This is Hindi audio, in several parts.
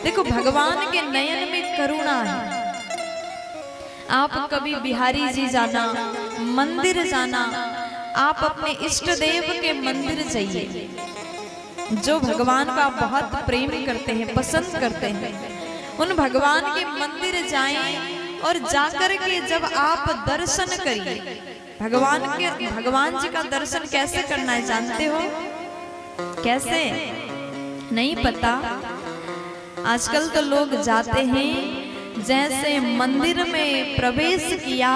देखो भगवान के नयन में करुणा है। आप कभी बिहारी जी जाना, मंदिर जाना, आप अपने इष्ट देव के मंदिर जाइए, जो भगवान को आप बहुत प्रेम करते हैं, पसंद करते हैं, उन भगवान के मंदिर जाएं और जाकर के जब आप दर्शन करिए, भगवान जी का दर्शन कैसे करना है जानते हो? कैसे नहीं पता? आजकल तो लोग जाते हैं, जैसे मंदिर में प्रवेश किया,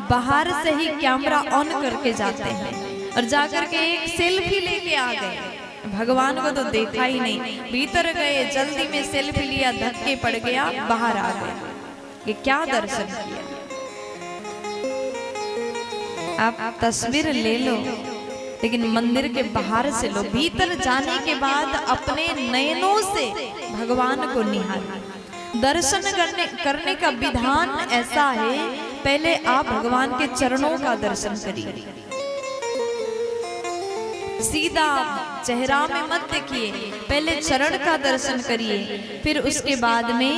बाहर से ही कैमरा ऑन करके जाते हैं और जाकर के एक सेल्फी लेके आ गए। भगवान को तो देखा ही नहीं, भीतर गए, जल्दी में सेल्फी लिया, धक्के पड़ गया, बाहर आ गए। ये क्या दर्शन किया? आप तस्वीर ले लो, लेकिन मंदिर के बाहर से लो, भीतर जाने के बाद अपने नयनों से भगवान को निहारो। दर्शन करने का विधान ऐसा है, पहले आप भगवान के चरणों का दर्शन करिए। सीधा चेहरा में मत देखिए, पहले चरण का दर्शन करिए, फिर उसके बाद में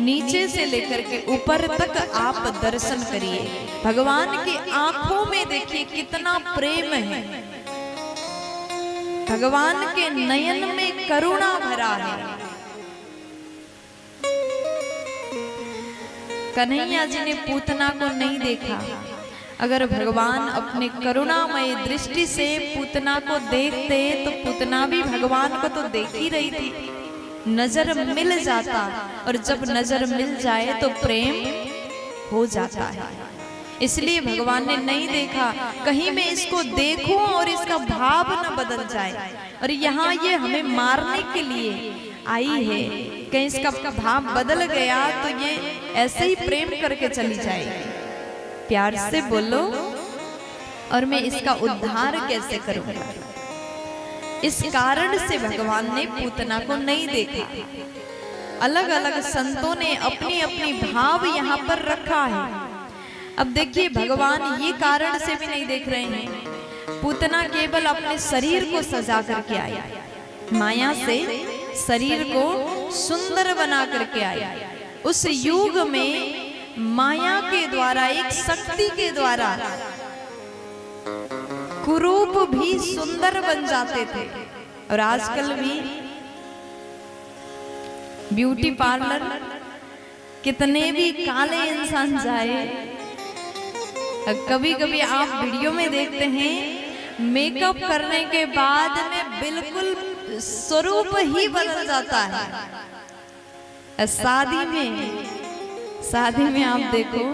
नीचे से लेकर के ऊपर तक आप दर्शन करिए। भगवान की आंखों में देखिए कितना प्रेम है, भगवान के नयन में करुणा भरा है। कन्हैया जी ने पूतना को नहीं देखा, अगर भगवान अपने करुणामय दृष्टि से पूतना को देखते तो पूतना भी भगवान को तो देख ही रही थी, नजर मिल जाता, और जब नजर मिल जाए तो प्रेम हो जाता है। इसलिए भगवान ने नहीं देखा, कहीं मैं इसको देखूं और इसका भाव न बदल जाए, और यहाँ ये हमें मारने के लिए आई है, कहीं इसका भाव बदल गया तो ये ऐसे ही प्रेम करके चली जाएगी। प्यार से बोलो, और मैं इसका उद्धार कैसे करूंगा? इस कारण से भगवान ने पूतना को नहीं देखा। अलग अलग संतों ने अपनी अपनी भाव यहाँ पर रखा है। अब देखिए भगवान ये कारण से भी नहीं देख रहे हैं, पूतना केवल अपने शरीर को सजा करके आया, माया से शरीर को सुंदर बना करके आया। उस युग में माया के द्वारा, एक शक्ति के द्वारा कुरूप भी सुंदर बन जाते थे। और आजकल भी ब्यूटी पार्लर, कितने भी काले इंसान जाए, कभी कभी आप वीडियो में देखते हैं, मेकअप करने के बाद में बिल्कुल स्वरूप ही बदल जाता है। शादी में आप देखो,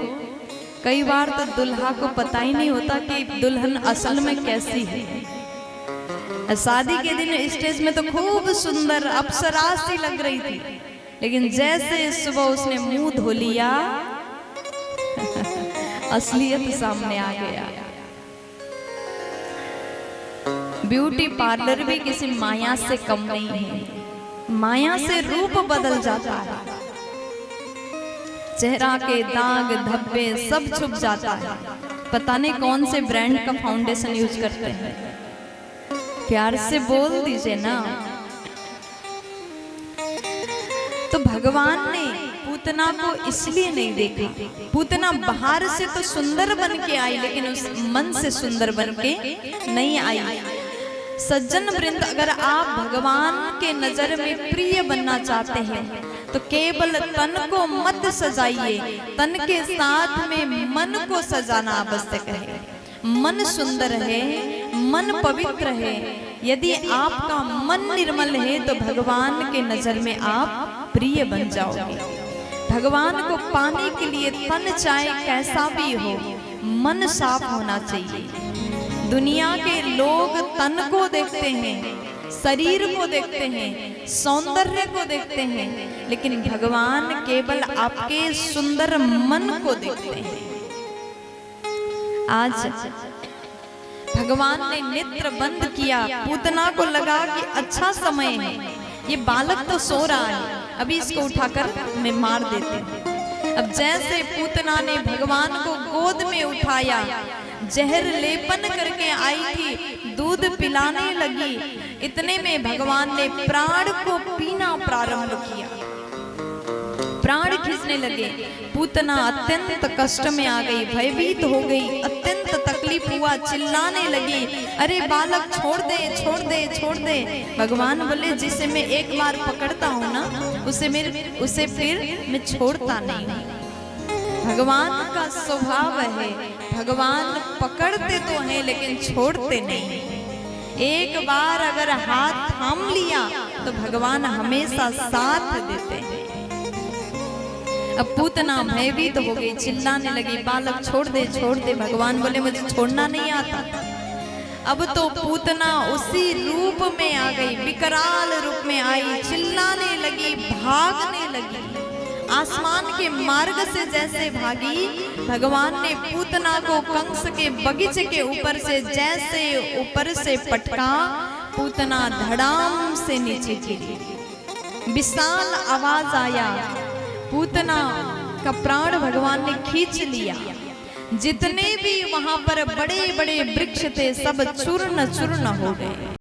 कई बार तो दुल्हा को पता ही नहीं होता कि दुल्हन असल में कैसी है। शादी के दिन स्टेज में तो खूब सुंदर अप्सरा सी लग रही थी, लेकिन जैसे सुबह उसने मुंह धो लिया असलियत सामने आ गया। ब्यूटी पार्लर भी किसी माया से कम नहीं है, माया से रूप बदल जाता है, चेहरा के दाग धब्बे सब छुप जाता है। पता नहीं कौन से ब्रांड का फाउंडेशन यूज करते हैं। प्यार से बोल दीजिए ना। तो भगवान ने पूतना को इसलिए नहीं देखा, पूतना बाहर से तो सुंदर बन के आई, लेकिन उस मन से सुंदर बन के नहीं आई। सज्जन वृंद, अगर आप भगवान के नजर में प्रिय बनना चाहते हैं तो केवल तन को मत सजाइए, तन के साथ में मन को सजाना आवश्यक है। मन सुंदर है, मन पवित्र है। यदि आपका मन निर्मल है तो भगवान के नजर में आप प्रिय बन जाओगे। भगवान को पाने के लिए तन चाहे कैसा भी हो, मन साफ होना चाहिए। दुनिया के लोग तन को देखते हैं, शरीर को देखते हैं, सौंदर्य को देखते हैं, लेकिन भगवान केवल आपके सुंदर मन को देखते हैं। आज भगवान ने नेत्र बंद किया, पूतना को लगा कि अच्छा समय है, ये बालक तो सो रहा है, अभी इसको उठाकर मैं मार देती हूँ। अब जैसे पूतना ने भगवान को गोद में उठाया, जहर लेपन करके आई थी, दूध पिलाने लगी, इतने में भगवान ने प्राण को पीना प्रारंभ किया। प्राण खींचने लगे। पूतना अत्यंत कष्ट में आ गई, भयभीत हो गई, अत्यंत तकलीफ हुआ, चिल्लाने लगी, अरे बालक छोड़ दे छोड़ दे छोड़ दे। भगवान बोले जिसे मैं एक बार पकड़ता हूँ ना उसे फिर मैं छोड़ता नहीं हूँ। भगवान का स्वभाव है, भगवान पकड़ते तो हैं लेकिन छोड़ते नहीं। एक बार अगर हाथ थाम लिया तो भगवान हमेशा साथ देते हैं। अब पूतना भयभीत हो गई, चिल्लाने लगी, बालक छोड़ दे। भगवान बोले मुझे छोड़ना नहीं आता। अब तो पूतना उसी रूप में आ गई, विकराल रूप में आई, चिल्लाने लगी, भागने लगी। आसमान के मार्ग से जैसे भागी, भगवान ने पूतना को कंस के बगीचे के ऊपर से जैसे ऊपर से पटका, पूतना धड़ाम से नीचे गिरी। विशाल आवाज आया, पूतना का प्राण भगवान ने खींच लिया। जितने भी वहां पर बड़े बड़े वृक्ष थे सब चूर्ण चूर्ण हो गए।